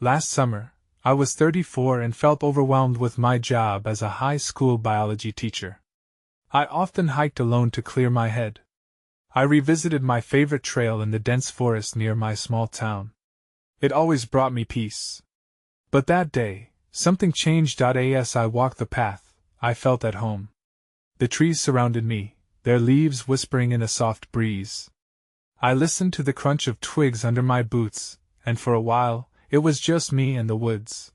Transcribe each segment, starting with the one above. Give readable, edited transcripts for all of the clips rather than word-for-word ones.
Last summer, I was 34 and felt overwhelmed with my job as a high school biology teacher. I often hiked alone to clear my head. I revisited my favorite trail in the dense forest near my small town. It always brought me peace. But that day, something changed. As I walked the path, I felt at home. The trees surrounded me, their leaves whispering in a soft breeze. I listened to the crunch of twigs under my boots, and for a while, it was just me and the woods.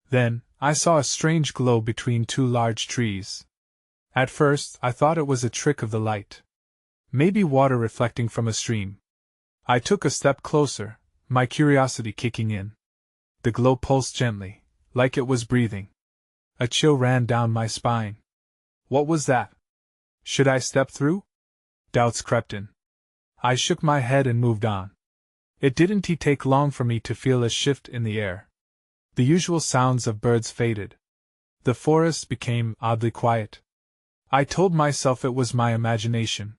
Then, I saw a strange glow between two large trees. At first, I thought it was a trick of the light. Maybe water reflecting from a stream. I took a step closer, my curiosity kicking in. The glow pulsed gently, like it was breathing. A chill ran down my spine. What was that? Should I step through? Doubts crept in. I shook my head and moved on. It didn't take long for me to feel a shift in the air. The usual sounds of birds faded. The forest became oddly quiet. I told myself it was my imagination.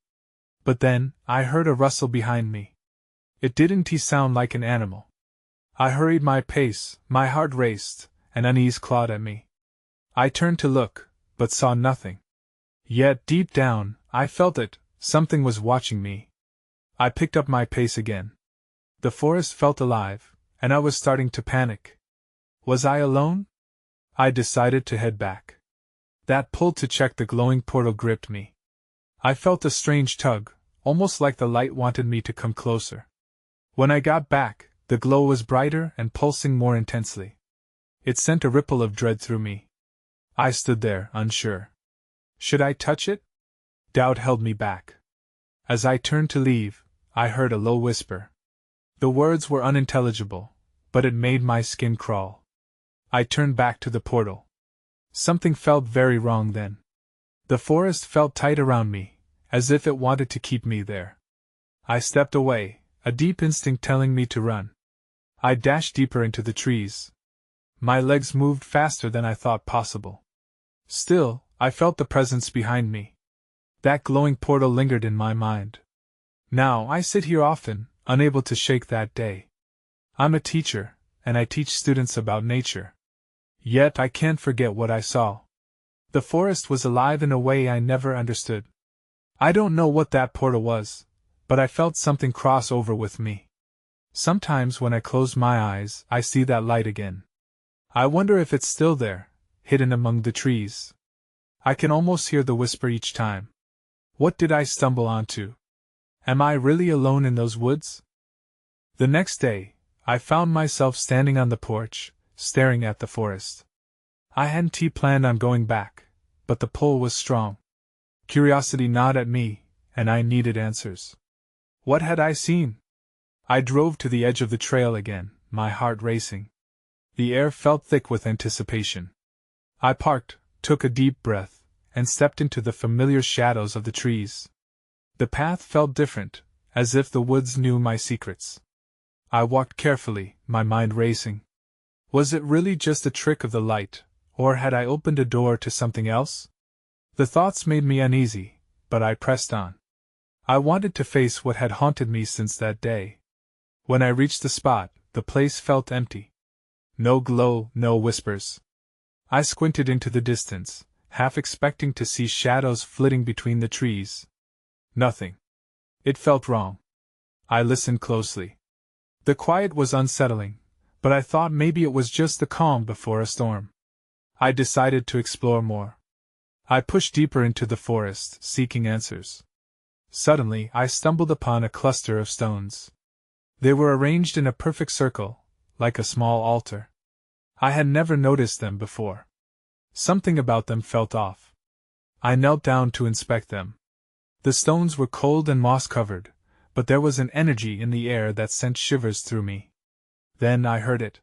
But then, I heard a rustle behind me. It didn't sound like an animal. I hurried my pace, my heart raced, and unease clawed at me. I turned to look, but saw nothing. Yet deep down, I felt it, something was watching me. I picked up my pace again. The forest felt alive, and I was starting to panic. Was I alone? I decided to head back. That pull to check the glowing portal gripped me. I felt a strange tug, almost like the light wanted me to come closer. When I got back, the glow was brighter and pulsing more intensely. It sent a ripple of dread through me. I stood there, unsure. Should I touch it? Doubt held me back. As I turned to leave, I heard a low whisper. The words were unintelligible, but it made my skin crawl. I turned back to the portal. Something felt very wrong then. The forest felt tight around me, as if it wanted to keep me there. I stepped away, a deep instinct telling me to run. I dashed deeper into the trees. My legs moved faster than I thought possible. Still, I felt the presence behind me. That glowing portal lingered in my mind. Now I sit here often, unable to shake that day. I'm a teacher, and I teach students about nature. Yet I can't forget what I saw. The forest was alive in a way I never understood. I don't know what that portal was, but I felt something cross over with me. Sometimes when I close my eyes, I see that light again. I wonder if it's still there, hidden among the trees. I can almost hear the whisper each time. What did I stumble onto? Am I really alone in those woods? The next day, I found myself standing on the porch, staring at the forest. I hadn't planned on going back, but the pull was strong. Curiosity gnawed at me, and I needed answers. What had I seen? I drove to the edge of the trail again, my heart racing. The air felt thick with anticipation. I parked, took a deep breath, and stepped into the familiar shadows of the trees. The path felt different, as if the woods knew my secrets. I walked carefully, my mind racing. Was it really just a trick of the light, or had I opened a door to something else? The thoughts made me uneasy, but I pressed on. I wanted to face what had haunted me since that day. When I reached the spot, the place felt empty. No glow, no whispers. I squinted into the distance, half expecting to see shadows flitting between the trees. Nothing. It felt wrong. I listened closely. The quiet was unsettling, but I thought maybe it was just the calm before a storm. I decided to explore more. I pushed deeper into the forest, seeking answers. Suddenly, I stumbled upon a cluster of stones. They were arranged in a perfect circle, like a small altar. I had never noticed them before. Something about them felt off. I knelt down to inspect them. The stones were cold and moss-covered, but there was an energy in the air that sent shivers through me. Then I heard it.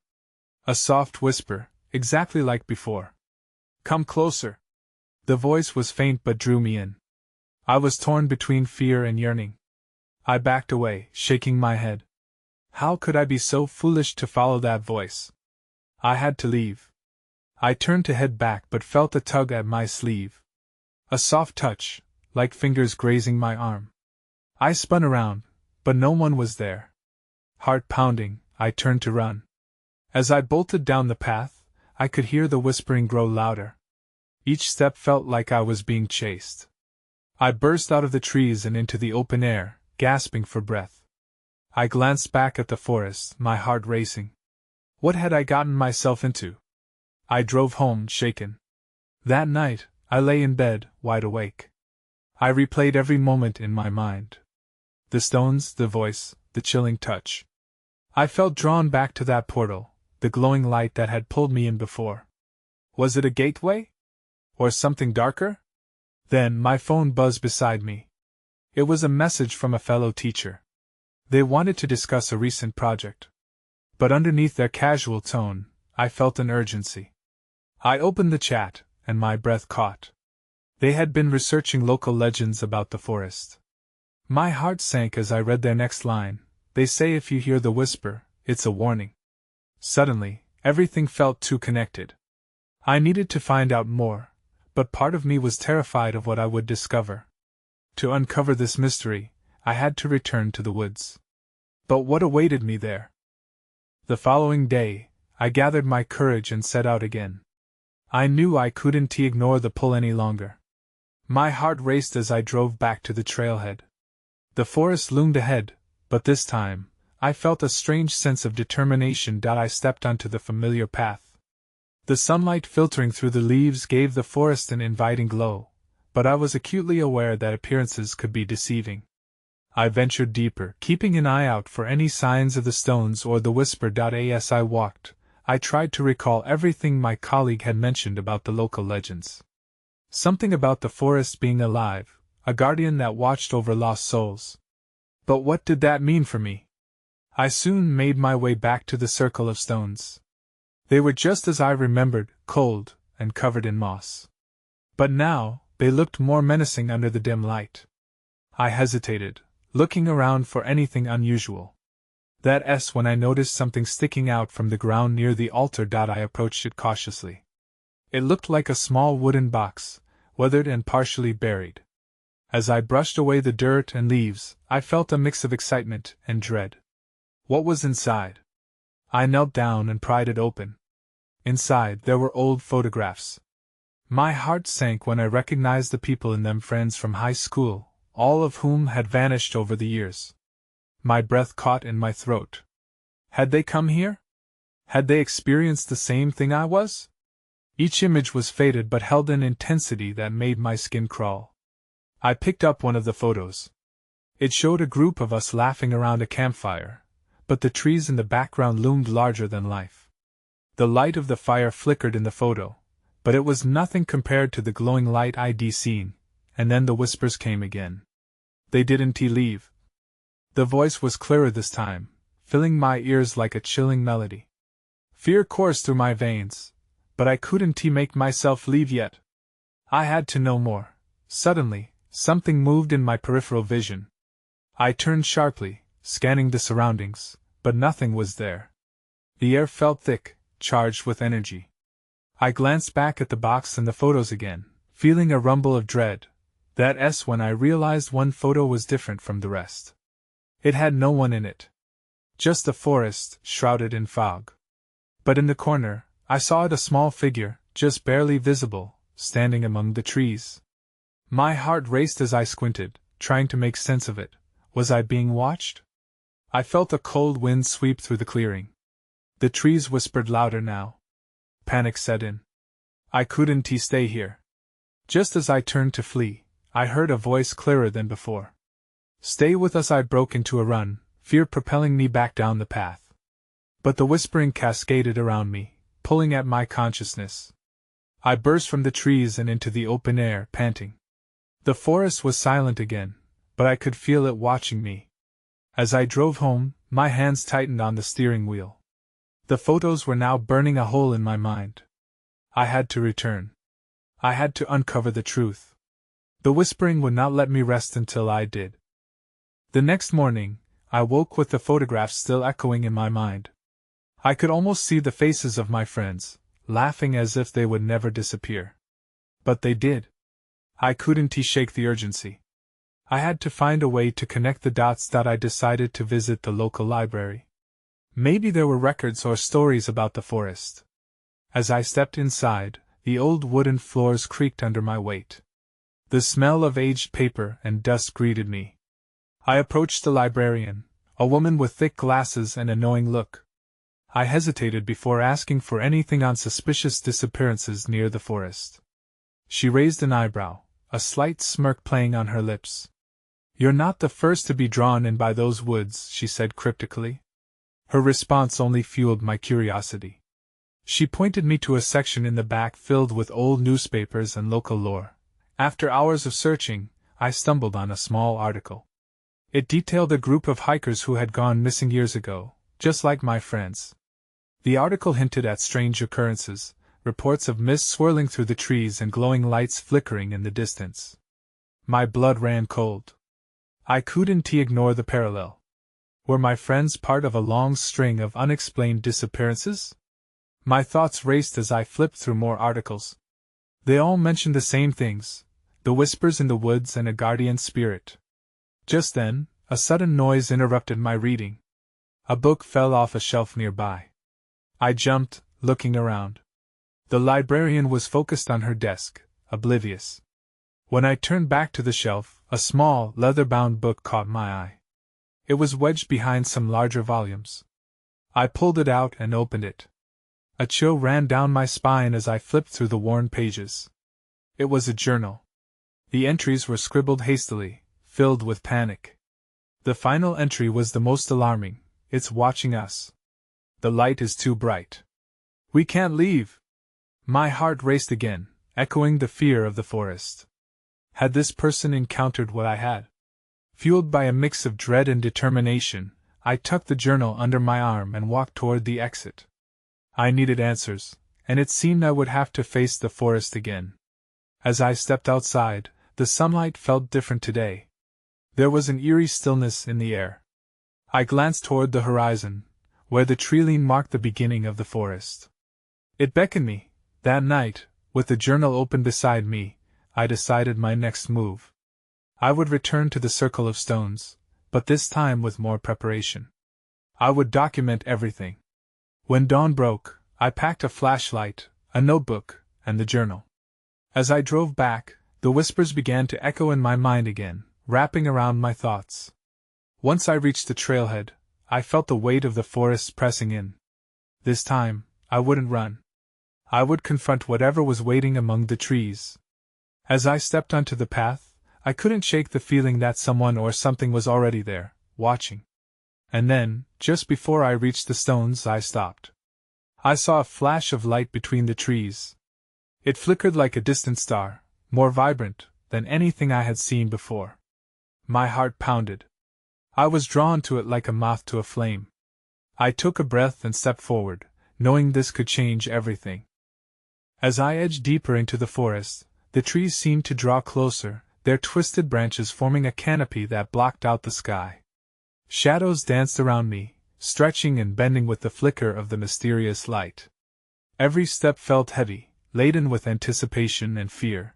A soft whisper, exactly like before. Come closer. The voice was faint but drew me in. I was torn between fear and yearning. I backed away, shaking my head. How could I be so foolish to follow that voice? I had to leave. I turned to head back but felt a tug at my sleeve. A soft touch, like fingers grazing my arm. I spun around, but no one was there. Heart pounding, I turned to run. As I bolted down the path, I could hear the whispering grow louder. Each step felt like I was being chased. I burst out of the trees and into the open air, gasping for breath. I glanced back at the forest, my heart racing. What had I gotten myself into? I drove home, shaken. That night, I lay in bed, wide awake. I replayed every moment in my mind. The stones, the voice, the chilling touch. I felt drawn back to that portal, the glowing light that had pulled me in before. Was it a gateway? Or something darker? Then my phone buzzed beside me. It was a message from a fellow teacher. They wanted to discuss a recent project. But underneath their casual tone, I felt an urgency. I opened the chat, and my breath caught. They had been researching local legends about the forest. My heart sank as I read their next line. They say if you hear the whisper, it's a warning. Suddenly, everything felt too connected. I needed to find out more, but part of me was terrified of what I would discover. To uncover this mystery, I had to return to the woods. But what awaited me there? The following day, I gathered my courage and set out again. I knew I couldn't ignore the pull any longer. My heart raced as I drove back to the trailhead. The forest loomed ahead, but this time, I felt a strange sense of determination. I stepped onto the familiar path. The sunlight filtering through the leaves gave the forest an inviting glow, but I was acutely aware that appearances could be deceiving. I ventured deeper, keeping an eye out for any signs of the stones or the whisper. As I walked, I tried to recall everything my colleague had mentioned about the local legends. Something about the forest being alive, a guardian that watched over lost souls. But what did that mean for me? I soon made my way back to the circle of stones. They were just as I remembered, cold and covered in moss. But now, they looked more menacing under the dim light. I hesitated, looking around for anything unusual. That's when I noticed something sticking out from the ground near the altar. I approached it cautiously. It looked like a small wooden box, weathered and partially buried. As I brushed away the dirt and leaves, I felt a mix of excitement and dread. What was inside? I knelt down and pried it open. Inside there were old photographs. My heart sank when I recognized the people in them, friends from high school, all of whom had vanished over the years. My breath caught in my throat. Had they come here? Had they experienced the same thing I was? Each image was faded but held an intensity that made my skin crawl. I picked up one of the photos. It showed a group of us laughing around a campfire, but the trees in the background loomed larger than life. The light of the fire flickered in the photo, but it was nothing compared to the glowing light I'd seen, and then the whispers came again. They didn't leave. The voice was clearer this time, filling my ears like a chilling melody. Fear coursed through my veins, but I couldn't make myself leave yet. I had to know more. Suddenly, something moved in my peripheral vision. I turned sharply, scanning the surroundings, but nothing was there. The air felt thick, charged with energy. I glanced back at the box and the photos again, feeling a rumble of dread. That's when I realized one photo was different from the rest. It had no one in it. Just the forest, shrouded in fog. But in the corner, I saw a small figure, just barely visible, standing among the trees. My heart raced as I squinted, trying to make sense of it. Was I being watched? I felt a cold wind sweep through the clearing. The trees whispered louder now. Panic set in. I couldn't stay here. Just as I turned to flee, I heard a voice clearer than before. Stay with us. I broke into a run, fear propelling me back down the path. But the whispering cascaded around me, pulling at my consciousness. I burst from the trees and into the open air, panting. The forest was silent again, but I could feel it watching me. As I drove home, my hands tightened on the steering wheel. The photos were now burning a hole in my mind. I had to return. I had to uncover the truth. The whispering would not let me rest until I did. The next morning, I woke with the photographs still echoing in my mind. I could almost see the faces of my friends, laughing as if they would never disappear. But they did. I couldn't shake the urgency. I had to find a way to connect the dots. I decided to visit the local library. Maybe there were records or stories about the forest. As I stepped inside, the old wooden floors creaked under my weight. The smell of aged paper and dust greeted me. I approached the librarian, a woman with thick glasses and a knowing look. I hesitated before asking for anything on suspicious disappearances near the forest. She raised an eyebrow, a slight smirk playing on her lips. "You're not the first to be drawn in by those woods," she said cryptically. Her response only fueled my curiosity. She pointed me to a section in the back filled with old newspapers and local lore. After hours of searching, I stumbled on a small article. It detailed a group of hikers who had gone missing years ago, just like my friends. The article hinted at strange occurrences, reports of mist swirling through the trees and glowing lights flickering in the distance. My blood ran cold. I couldn't ignore the parallel. Were my friends part of a long string of unexplained disappearances? My thoughts raced as I flipped through more articles. They all mentioned the same things: the whispers in the woods and a guardian spirit. Just then, a sudden noise interrupted my reading. A book fell off a shelf nearby. I jumped, looking around. The librarian was focused on her desk, oblivious. When I turned back to the shelf, a small, leather-bound book caught my eye. It was wedged behind some larger volumes. I pulled it out and opened it. A chill ran down my spine as I flipped through the worn pages. It was a journal. The entries were scribbled hastily, filled with panic. The final entry was the most alarming: "It's watching us. The light is too bright. We can't leave." My heart raced again, echoing the fear of the forest. Had this person encountered what I had? Fueled by a mix of dread and determination, I tucked the journal under my arm and walked toward the exit. I needed answers, and it seemed I would have to face the forest again. As I stepped outside, the sunlight felt different today. There was an eerie stillness in the air. I glanced toward the horizon, where the tree line marked the beginning of the forest. It beckoned me. That night, with the journal open beside me, I decided my next move. I would return to the circle of stones, but this time with more preparation. I would document everything. When dawn broke, I packed a flashlight, a notebook, and the journal. As I drove back, the whispers began to echo in my mind again, wrapping around my thoughts. Once I reached the trailhead, I felt the weight of the forest pressing in. This time, I wouldn't run. I would confront whatever was waiting among the trees. As I stepped onto the path, I couldn't shake the feeling that someone or something was already there, watching. And then, just before I reached the stones, I stopped. I saw a flash of light between the trees. It flickered like a distant star, more vibrant than anything I had seen before. My heart pounded. I was drawn to it like a moth to a flame. I took a breath and stepped forward, knowing this could change everything. As I edged deeper into the forest, the trees seemed to draw closer, their twisted branches forming a canopy that blocked out the sky. Shadows danced around me, stretching and bending with the flicker of the mysterious light. Every step felt heavy, laden with anticipation and fear.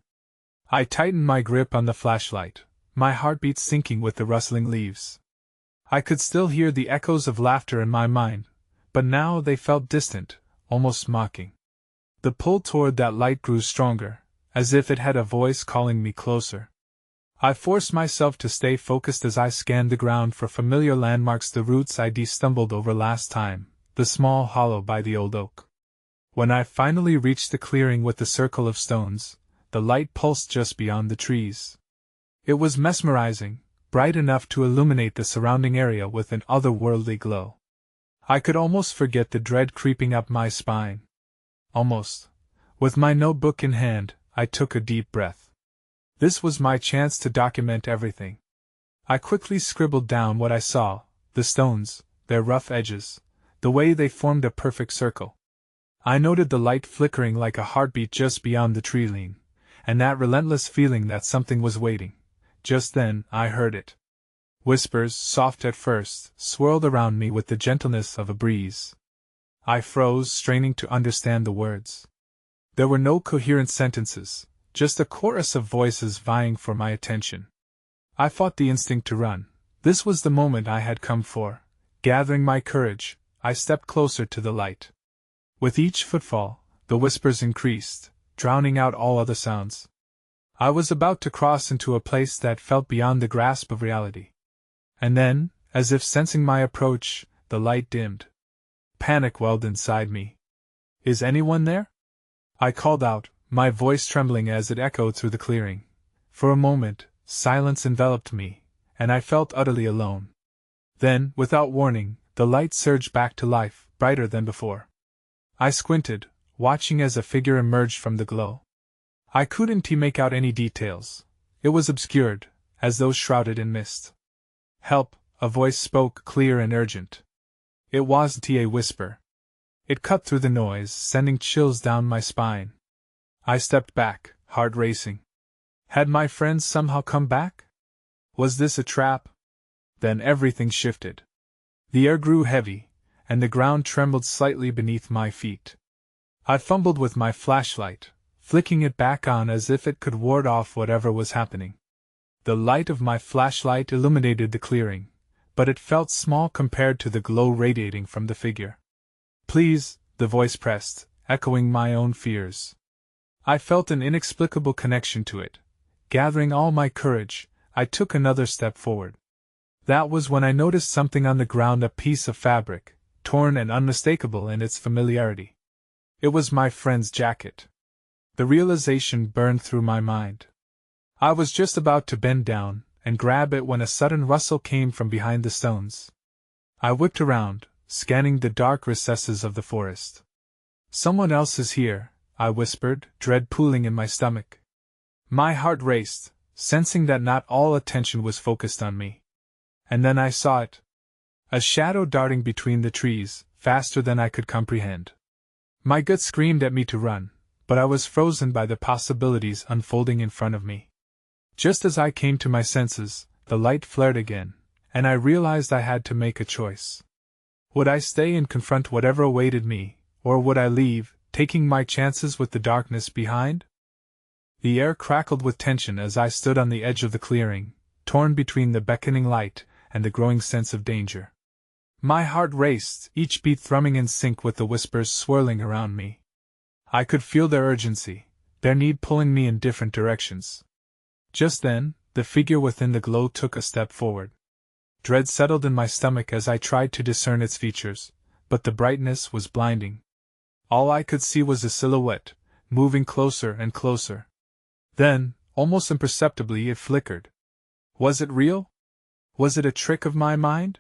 I tightened my grip on the flashlight, my heartbeat sinking with the rustling leaves. I could still hear the echoes of laughter in my mind, but now they felt distant, almost mocking. The pull toward that light grew stronger, as if it had a voice calling me closer. I forced myself to stay focused as I scanned the ground for familiar landmarks, the roots I'd stumbled over last time, the small hollow by the old oak. When I finally reached the clearing with the circle of stones, the light pulsed just beyond the trees. It was mesmerizing, bright enough to illuminate the surrounding area with an otherworldly glow. I could almost forget the dread creeping up my spine. Almost. With my notebook in hand, I took a deep breath. This was my chance to document everything. I quickly scribbled down what I saw: the stones, their rough edges, the way they formed a perfect circle. I noted the light flickering like a heartbeat just beyond the tree line, and that relentless feeling that something was waiting. Just then, I heard it. Whispers, soft at first, swirled around me with the gentleness of a breeze. I froze, straining to understand the words. There were no coherent sentences, just a chorus of voices vying for my attention. I fought the instinct to run. This was the moment I had come for. Gathering my courage, I stepped closer to the light. With each footfall, the whispers increased, drowning out all other sounds. I was about to cross into a place that felt beyond the grasp of reality. And then, as if sensing my approach, the light dimmed. Panic welled inside me. "Is anyone there?" I called out, my voice trembling as it echoed through the clearing. For a moment, silence enveloped me, and I felt utterly alone. Then, without warning, the light surged back to life, brighter than before. I squinted, watching as a figure emerged from the glow. I couldn't make out any details. It was obscured, as though shrouded in mist. "Help," a voice spoke, clear and urgent. It wasn't a whisper. It cut through the noise, sending chills down my spine. I stepped back, heart racing. Had my friends somehow come back? Was this a trap? Then everything shifted. The air grew heavy, and the ground trembled slightly beneath my feet. I fumbled with my flashlight, flicking it back on as if it could ward off whatever was happening. The light of my flashlight illuminated the clearing, but it felt small compared to the glow radiating from the figure. "Please," the voice pressed, echoing my own fears. I felt an inexplicable connection to it. Gathering all my courage, I took another step forward. That was when I noticed something on the ground, a piece of fabric, torn and unmistakable in its familiarity. It was my friend's jacket. The realization burned through my mind. I was just about to bend down and grab it when a sudden rustle came from behind the stones. I whipped around, scanning the dark recesses of the forest. "Someone else is here," I whispered, dread pooling in my stomach. My heart raced, sensing that not all attention was focused on me. And then I saw it. A shadow darting between the trees, faster than I could comprehend. My gut screamed at me to run, but I was frozen by the possibilities unfolding in front of me. Just as I came to my senses, the light flared again, and I realized I had to make a choice. Would I stay and confront whatever awaited me, or would I leave, taking my chances with the darkness behind? The air crackled with tension as I stood on the edge of the clearing, torn between the beckoning light and the growing sense of danger. My heart raced, each beat thrumming in sync with the whispers swirling around me. I could feel their urgency, their need pulling me in different directions. Just then, the figure within the glow took a step forward. Dread settled in my stomach as I tried to discern its features, but the brightness was blinding. All I could see was a silhouette, moving closer and closer. Then, almost imperceptibly, it flickered. Was it real? Was it a trick of my mind?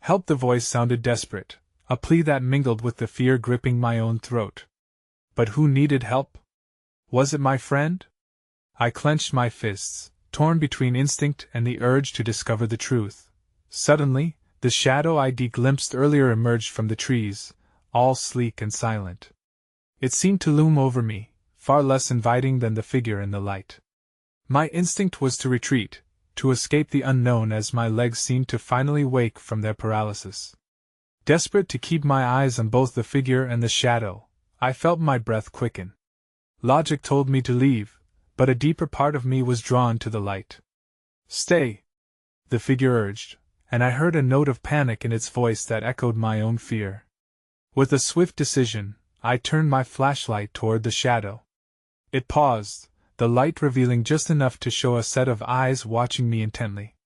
"Help!" The voice sounded desperate, a plea that mingled with the fear gripping my own throat. But who needed help? Was it my friend? I clenched my fists, torn between instinct and the urge to discover the truth. Suddenly, the shadow I'd glimpsed earlier emerged from the trees, all sleek and silent. It seemed to loom over me, far less inviting than the figure in the light. My instinct was to retreat, to escape the unknown as my legs seemed to finally wake from their paralysis. Desperate to keep my eyes on both the figure and the shadow, I felt my breath quicken. Logic told me to leave, but a deeper part of me was drawn to the light. "Stay," the figure urged, and I heard a note of panic in its voice that echoed my own fear. With a swift decision, I turned my flashlight toward the shadow. It paused, the light revealing just enough to show a set of eyes watching me intently.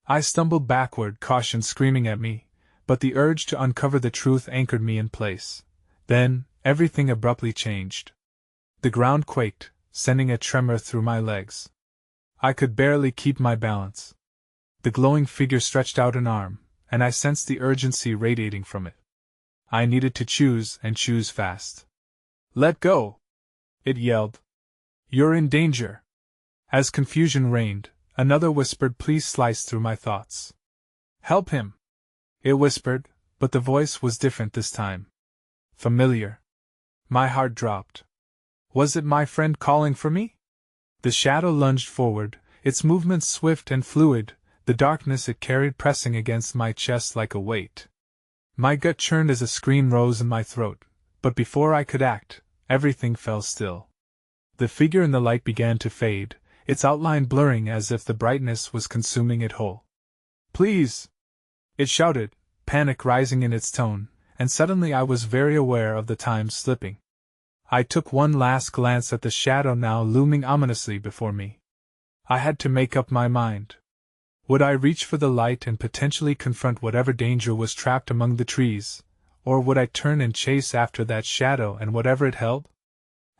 I stumbled backward, caution screaming at me, but the urge to uncover the truth anchored me in place. Then, everything abruptly changed. The ground quaked, sending a tremor through my legs. I could barely keep my balance. The glowing figure stretched out an arm, and I sensed the urgency radiating from it. I needed to choose, and choose fast. "Let go!" it yelled. "You're in danger!" As confusion reigned, another whispered plea sliced through my thoughts. "Help him!" it whispered, but the voice was different this time. Familiar. My heart dropped. Was it my friend calling for me? The shadow lunged forward, its movements swift and fluid, the darkness it carried pressing against my chest like a weight. My gut churned as a scream rose in my throat, but before I could act, everything fell still. The figure in the light began to fade, its outline blurring as if the brightness was consuming it whole. "Please!" it shouted, panic rising in its tone, and suddenly I was very aware of the time slipping. I took one last glance at the shadow now looming ominously before me. I had to make up my mind. Would I reach for the light and potentially confront whatever danger was trapped among the trees, or would I turn and chase after that shadow and whatever it held?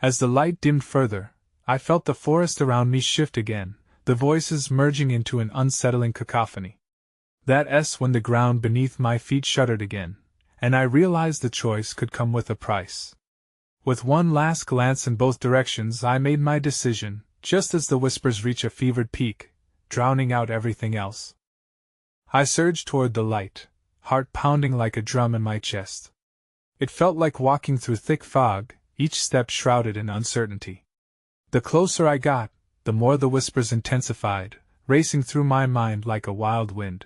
As the light dimmed further, I felt the forest around me shift again, the voices merging into an unsettling cacophony. That S when the ground beneath my feet shuddered again, and I realized the choice could come with a price. With one last glance in both directions, I made my decision, just as the whispers reach a fevered peak, drowning out everything else. I surged toward the light, heart pounding like a drum in my chest. It felt like walking through thick fog, each step shrouded in uncertainty. The closer I got, the more the whispers intensified, racing through my mind like a wild wind.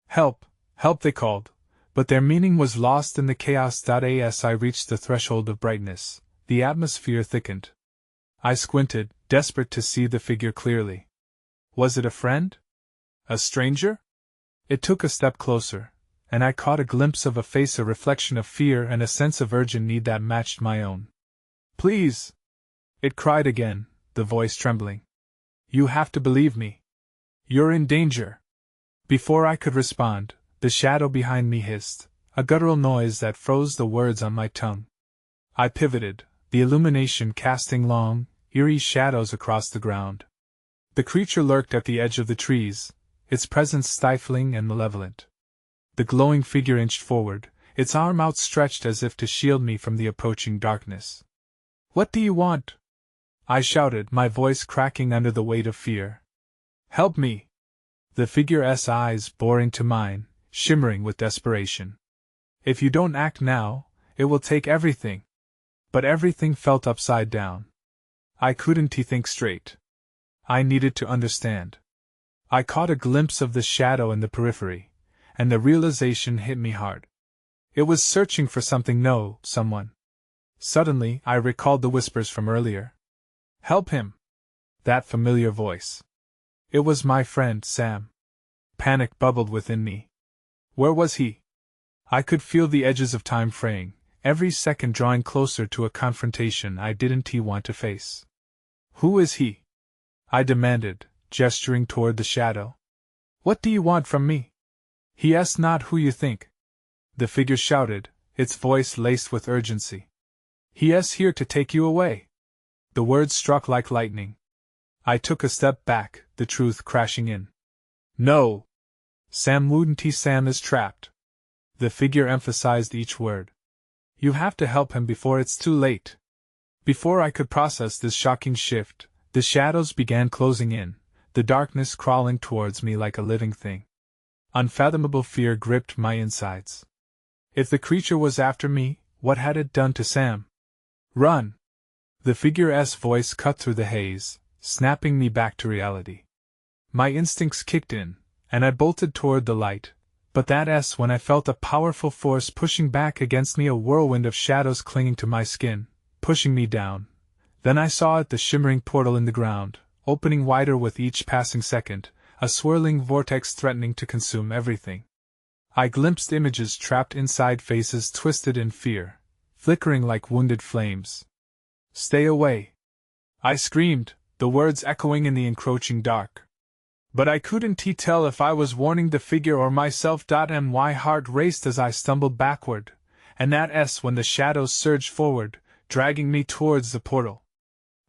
Help, help, they called, but their meaning was lost in the chaos. As I reached the threshold of brightness, the atmosphere thickened. I squinted, desperate to see the figure clearly. Was it a friend? A stranger? It took a step closer, and I caught a glimpse of a face, a reflection of fear and a sense of urgent need that matched my own. Please! It cried again, the voice trembling. You have to believe me. You're in danger. Before I could respond, the shadow behind me hissed, a guttural noise that froze the words on my tongue. I pivoted, the illumination casting long, eerie shadows across the ground. The creature lurked at the edge of the trees, its presence stifling and malevolent. The glowing figure inched forward, its arm outstretched as if to shield me from the approaching darkness. What do you want? I shouted, my voice cracking under the weight of fear. Help me! The figure's eyes bore into mine, shimmering with desperation. If you don't act now, it will take everything. But everything felt upside down. I couldn't think straight. I needed to understand. I caught a glimpse of the shadow in the periphery, and the realization hit me hard. It was searching for something, someone. Suddenly, I recalled the whispers from earlier. Help him! That familiar voice. It was my friend, Sam. Panic bubbled within me. Where was he? I could feel the edges of time fraying, every second drawing closer to a confrontation I didn't want to face. Who is he? I demanded, gesturing toward the shadow. What do you want from me? He is not who you think. The figure shouted, its voice laced with urgency. He is here to take you away. The words struck like lightning. I took a step back, the truth crashing in. No! Sam wouldn't. Sam is trapped. The figure emphasized each word. You have to help him before it's too late. Before I could process this shocking shift, the shadows began closing in, the darkness crawling towards me like a living thing. Unfathomable fear gripped my insides. If the creature was after me, what had it done to Sam? Run! The figure's voice cut through the haze, snapping me back to reality. My instincts kicked in, and I bolted toward the light, but that's when I felt a powerful force pushing back against me, a whirlwind of shadows clinging to my skin, pushing me down. Then I saw it, the shimmering portal in the ground, opening wider with each passing second, a swirling vortex threatening to consume everything. I glimpsed images trapped inside, faces twisted in fear, flickering like wounded flames. Stay away! I screamed, the words echoing in the encroaching dark. But I couldn't tell if I was warning the figure or myself. My heart raced as I stumbled backward, and that's when the shadows surged forward, dragging me towards the portal.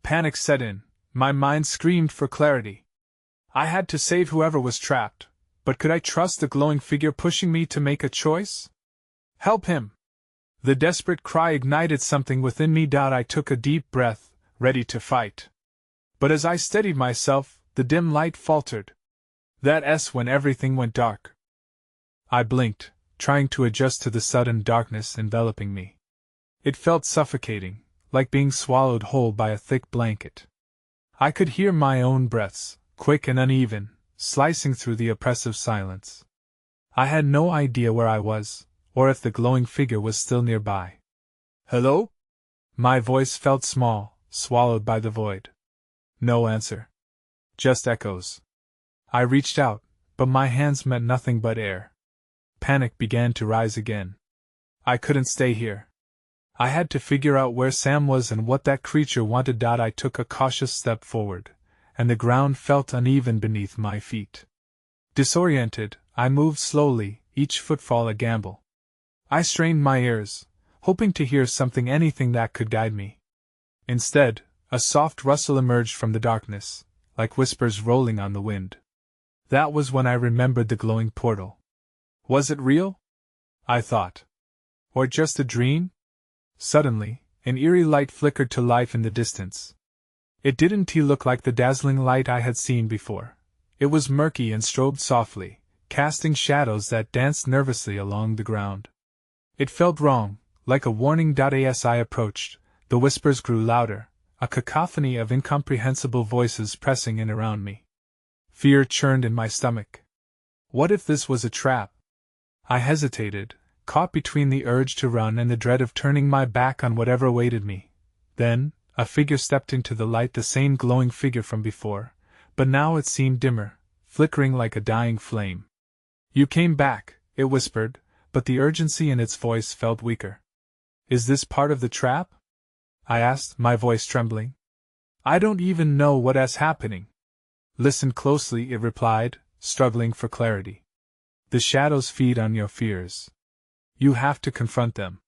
Panic set in, my mind screamed for clarity. I had to save whoever was trapped, but could I trust the glowing figure pushing me to make a choice? Help him! The desperate cry ignited something within me. I took a deep breath, ready to fight. But as I steadied myself, the dim light faltered. That's when everything went dark. I blinked, trying to adjust to the sudden darkness enveloping me. It felt suffocating, like being swallowed whole by a thick blanket. I could hear my own breaths, quick and uneven, slicing through the oppressive silence. I had no idea where I was, or if the glowing figure was still nearby. Hello? My voice felt small, swallowed by the void. No answer. Just echoes. I reached out, but my hands met nothing but air. Panic began to rise again. I couldn't stay here. I had to figure out where Sam was and what that creature wanted. I took a cautious step forward, and the ground felt uneven beneath my feet. Disoriented, I moved slowly, each footfall a gamble. I strained my ears, hoping to hear something, anything that could guide me. Instead, a soft rustle emerged from the darkness, like whispers rolling on the wind. That was when I remembered the glowing portal. Was it real? I thought. Or just a dream? Suddenly, an eerie light flickered to life in the distance. It didn't look like the dazzling light I had seen before. It was murky and strobed softly, casting shadows that danced nervously along the ground. It felt wrong, like a warning. As I approached, the whispers grew louder, a cacophony of incomprehensible voices pressing in around me. Fear churned in my stomach. What if this was a trap? I hesitated, caught between the urge to run and the dread of turning my back on whatever awaited me. Then, a figure stepped into the light, the same glowing figure from before, but now it seemed dimmer, flickering like a dying flame. You came back, it whispered, but the urgency in its voice felt weaker. Is this part of the trap? I asked, my voice trembling. I don't even know what's happening. Listen closely, it replied, struggling for clarity. The shadows feed on your fears. You have to confront them.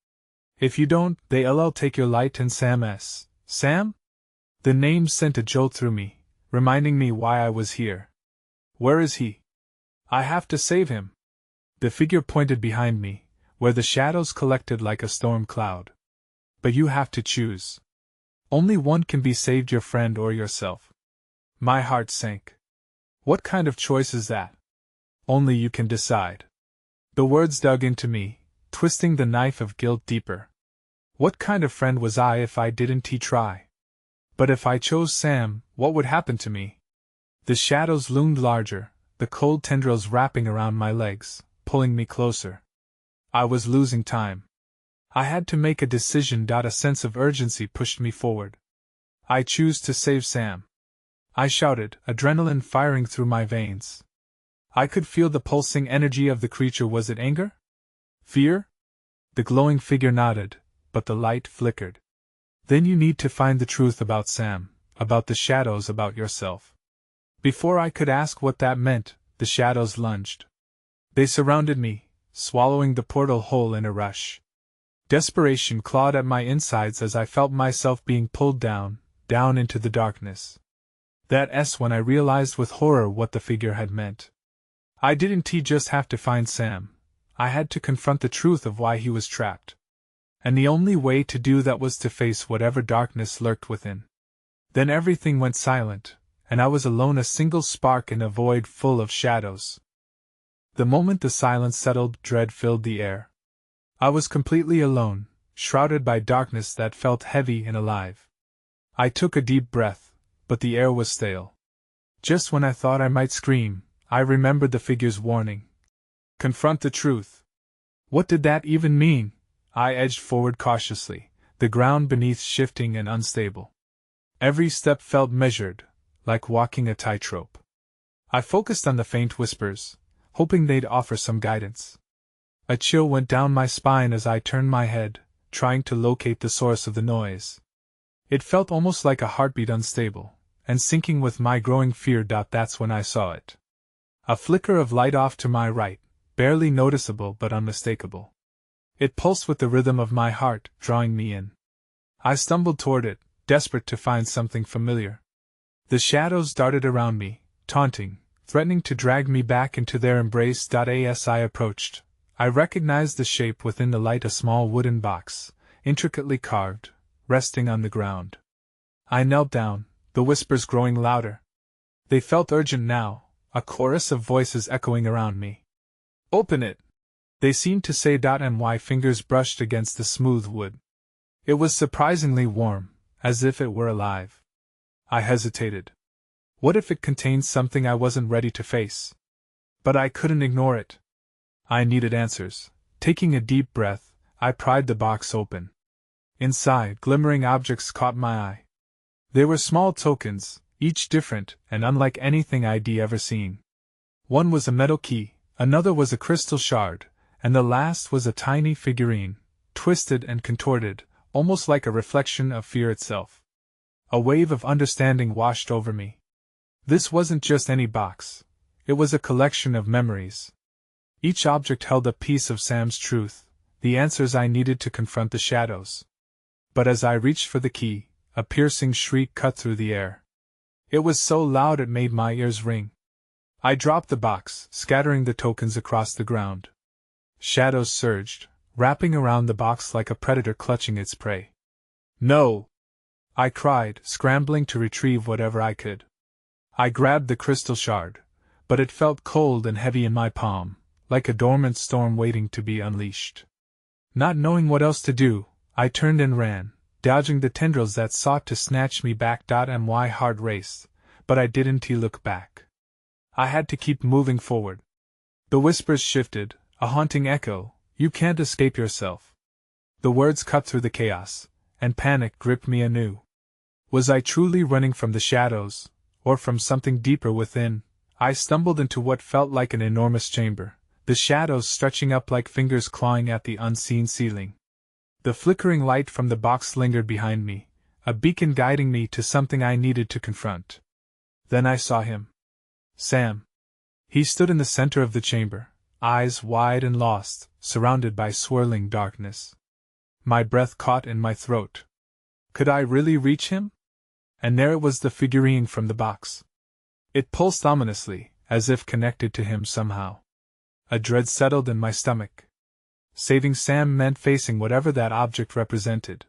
If you don't, they'll take your light and Sam's. Sam? The name sent a jolt through me, reminding me why I was here. Where is he? I have to save him. The figure pointed behind me, where the shadows collected like a storm cloud. But you have to choose. Only one can be saved, your friend or yourself. My heart sank. What kind of choice is that? Only you can decide. The words dug into me, twisting the knife of guilt deeper. What kind of friend was I if I didn't try? But if I chose Sam, what would happen to me? The shadows loomed larger, the cold tendrils wrapping around my legs, pulling me closer. I was losing time. I had to make a decision. A sense of urgency pushed me forward. I choose to save Sam. I shouted, adrenaline firing through my veins. I could feel the pulsing energy of the creature. Was it anger? Fear? The glowing figure nodded, but the light flickered. Then you need to find the truth about Sam, about the shadows, about yourself. Before I could ask what that meant, the shadows lunged. They surrounded me, swallowing the portal whole in a rush. Desperation clawed at my insides as I felt myself being pulled down into the darkness. That's when I realized with horror what the figure had meant. I didn't just have to find Sam. I had to confront the truth of why he was trapped. And the only way to do that was to face whatever darkness lurked within. Then everything went silent, and I was alone, a single spark in a void full of shadows. The moment the silence settled, dread filled the air. I was completely alone, shrouded by darkness that felt heavy and alive. I took a deep breath, but the air was stale. Just when I thought I might scream, I remembered the figure's warning. Confront the truth. What did that even mean? I edged forward cautiously, the ground beneath shifting and unstable. Every step felt measured, like walking a tightrope. I focused on the faint whispers, hoping they'd offer some guidance. A chill went down my spine as I turned my head, trying to locate the source of the noise. It felt almost like a heartbeat, unstable, and sinking with my growing fear. That's when I saw it. A flicker of light off to my right, barely noticeable but unmistakable. It pulsed with the rhythm of my heart, drawing me in. I stumbled toward it, desperate to find something familiar. The shadows darted around me, taunting, threatening to drag me back into their embrace. As I approached, I recognized the shape within the light, a small wooden box, intricately carved, resting on the ground. I knelt down, the whispers growing louder. They felt urgent now, a chorus of voices echoing around me. Open it! They seemed to say. And my fingers brushed against the smooth wood. It was surprisingly warm, as if it were alive. I hesitated. What if it contained something I wasn't ready to face? But I couldn't ignore it. I needed answers. Taking a deep breath, I pried the box open. Inside, glimmering objects caught my eye. They were small tokens, each different and unlike anything I'd ever seen. One was a metal key, another was a crystal shard, and the last was a tiny figurine, twisted and contorted, almost like a reflection of fear itself. A wave of understanding washed over me. This wasn't just any box. It was a collection of memories. Each object held a piece of Sam's truth, the answers I needed to confront the shadows. But as I reached for the key, a piercing shriek cut through the air. It was so loud it made my ears ring. I dropped the box, scattering the tokens across the ground. Shadows surged, wrapping around the box like a predator clutching its prey. No! I cried, scrambling to retrieve whatever I could. I grabbed the crystal shard, but it felt cold and heavy in my palm, like a dormant storm waiting to be unleashed. Not knowing what else to do, I turned and ran, dodging the tendrils that sought to snatch me back. My heart raced, but I didn't look back. I had to keep moving forward. The whispers shifted, a haunting echo, "You can't escape yourself." The words cut through the chaos, and panic gripped me anew. Was I truly running from the shadows, or from something deeper within? I stumbled into what felt like an enormous chamber, the shadows stretching up like fingers clawing at the unseen ceiling. The flickering light from the box lingered behind me, a beacon guiding me to something I needed to confront. Then I saw him. Sam. He stood in the center of the chamber, eyes wide and lost, surrounded by swirling darkness. My breath caught in my throat. Could I really reach him? And there it was, the figurine from the box. It pulsed ominously, as if connected to him somehow. A dread settled in my stomach. Saving Sam meant facing whatever that object represented.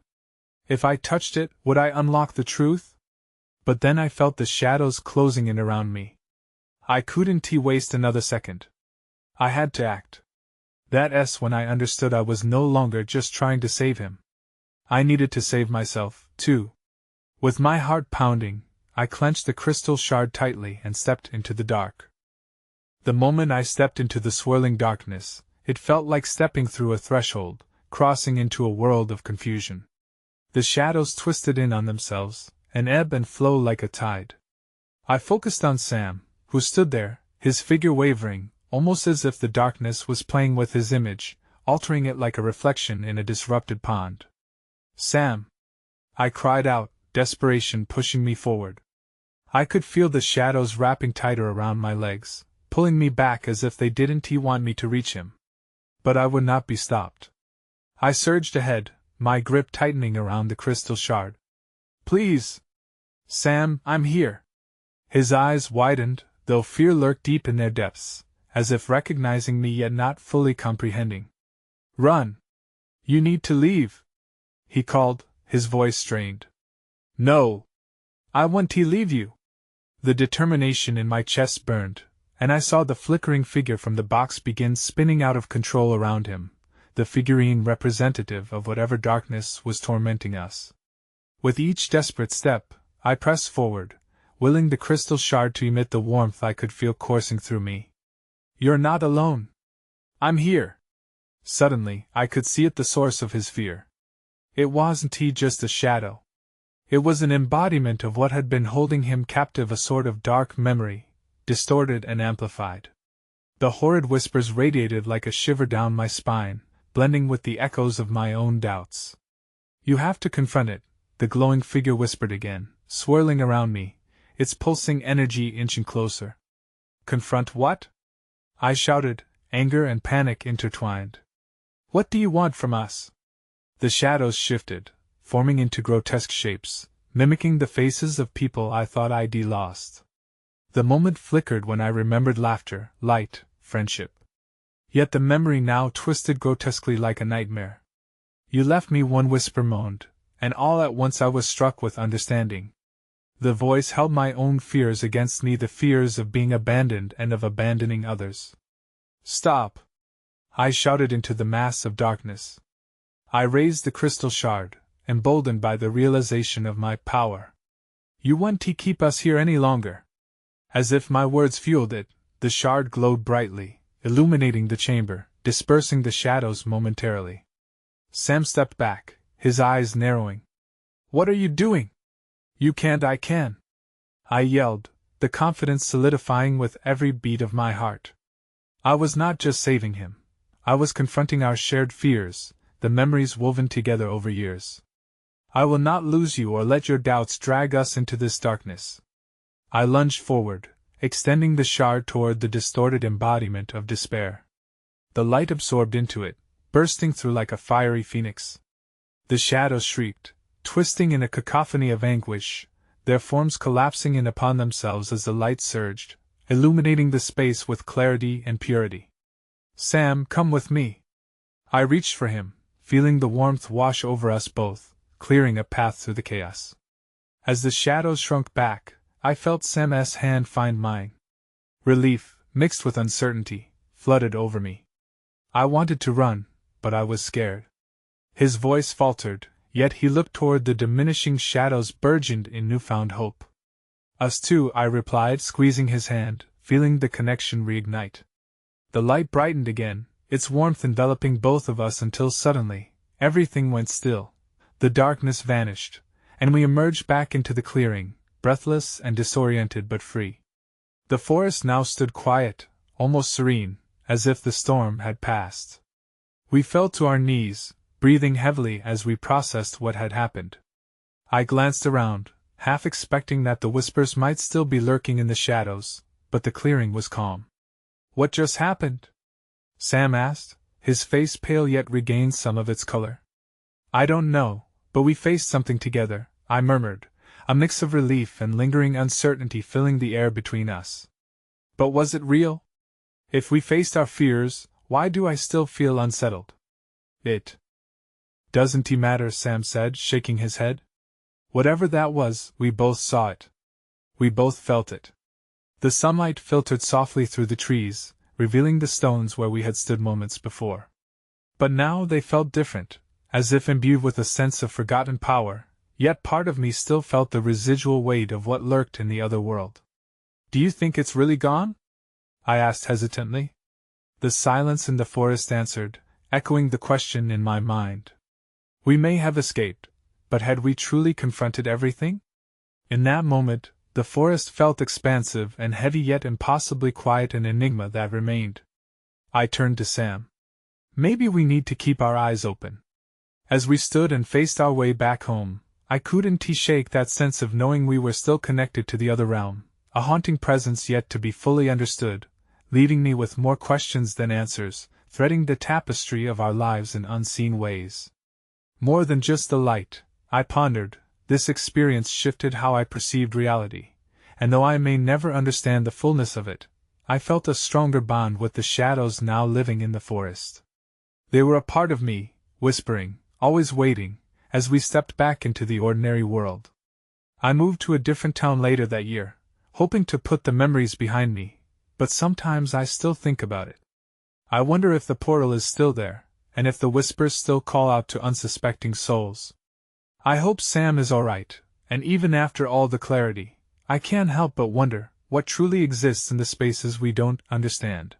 If I touched it, would I unlock the truth? But then I felt the shadows closing in around me. I couldn't waste another second. I had to act. That's when I understood I was no longer just trying to save him. I needed to save myself, too. With my heart pounding, I clenched the crystal shard tightly and stepped into the dark. The moment I stepped into the swirling darkness, it felt like stepping through a threshold, crossing into a world of confusion. The shadows twisted in on themselves, and ebb and flow like a tide. I focused on Sam, who stood there, his figure wavering, almost as if the darkness was playing with his image, altering it like a reflection in a disrupted pond. "Sam!" I cried out, desperation pushing me forward. I could feel the shadows wrapping tighter around my legs, pulling me back as if they didn't want me to reach him. But I would not be stopped. I surged ahead, my grip tightening around the crystal shard. "Please! Sam, I'm here!" His eyes widened, though fear lurked deep in their depths, as if recognizing me yet not fully comprehending. "Run! You need to leave!" he called, his voice strained. "No! I want to leave you!" The determination in my chest burned, and I saw the flickering figure from the box begin spinning out of control around him, the figurine representative of whatever darkness was tormenting us. With each desperate step, I pressed forward, willing the crystal shard to emit the warmth I could feel coursing through me. "You're not alone. I'm here." Suddenly, I could see at the source of his fear. It wasn't just a shadow. It was an embodiment of what had been holding him captive, a sort of dark memory, distorted and amplified. The horrid whispers radiated like a shiver down my spine, blending with the echoes of my own doubts. "You have to confront it," the glowing figure whispered again, swirling around me, its pulsing energy inching closer. "Confront what?" I shouted, anger and panic intertwined. "What do you want from us?" The shadows shifted, forming into grotesque shapes, mimicking the faces of people I thought I'd lost. The moment flickered when I remembered laughter, light, friendship. Yet the memory now twisted grotesquely like a nightmare. "You left me," one whisper moaned, and all at once I was struck with understanding. The voice held my own fears against me, the fears of being abandoned and of abandoning others. "Stop!" I shouted into the mass of darkness. I raised the crystal shard, emboldened by the realization of my power. "You won't keep us here any longer." As if my words fueled it, the shard glowed brightly, illuminating the chamber, dispersing the shadows momentarily. Sam stepped back, his eyes narrowing. "What are you doing?" "You can't." "I can!" I yelled, the confidence solidifying with every beat of my heart. I was not just saving him. I was confronting our shared fears, the memories woven together over years. I will not lose you or let your doubts drag us into this darkness. I lunged forward, extending the shard toward the distorted embodiment of despair. The light absorbed into it, bursting through like a fiery phoenix. The shadows shrieked, twisting in a cacophony of anguish, their forms collapsing in upon themselves as the light surged, illuminating the space with clarity and purity. Sam, come with me. I reached for him, feeling the warmth wash over us both, clearing a path through the chaos. As the shadows shrunk back, I felt Sam's hand find mine. Relief, mixed with uncertainty, flooded over me. I wanted to run, but I was scared. His voice faltered, yet he looked toward the diminishing shadows burgeoned in newfound hope. Us too, I replied, squeezing his hand, feeling the connection reignite. The light brightened again, its warmth enveloping both of us until suddenly, everything went still, the darkness vanished, and we emerged back into the clearing, breathless and disoriented but free. The forest now stood quiet, almost serene, as if the storm had passed. We fell to our knees, breathing heavily as we processed what had happened. I glanced around, half expecting that the whispers might still be lurking in the shadows, but the clearing was calm. What just happened? Sam asked, his face pale yet regained some of its color. I don't know, but we faced something together, I murmured, a mix of relief and lingering uncertainty filling the air between us. But was it real? If we faced our fears, why do I still feel unsettled? It doesn't matter, Sam said, shaking his head. Whatever that was, we both saw it. We both felt it. The sunlight filtered softly through the trees, revealing the stones where we had stood moments before. But now they felt different, as if imbued with a sense of forgotten power, yet part of me still felt the residual weight of what lurked in the other world. Do you think it's really gone? I asked hesitantly. The silence in the forest answered, echoing the question in my mind. We may have escaped, but had we truly confronted everything? In that moment, the forest felt expansive and heavy, yet impossibly quiet, an enigma that remained. I turned to Sam. Maybe we need to keep our eyes open. As we stood and faced our way back home, I couldn't shake that sense of knowing we were still connected to the other realm, a haunting presence yet to be fully understood, leaving me with more questions than answers, threading the tapestry of our lives in unseen ways. More than just the light, I pondered, this experience shifted how I perceived reality, and though I may never understand the fullness of it, I felt a stronger bond with the shadows now living in the forest. They were a part of me, whispering, always waiting, as we stepped back into the ordinary world. I moved to a different town later that year, hoping to put the memories behind me, but sometimes I still think about it. I wonder if the portal is still there, and if the whispers still call out to unsuspecting souls. I hope Sam is alright, and even after all the clarity, I can't help but wonder what truly exists in the spaces we don't understand.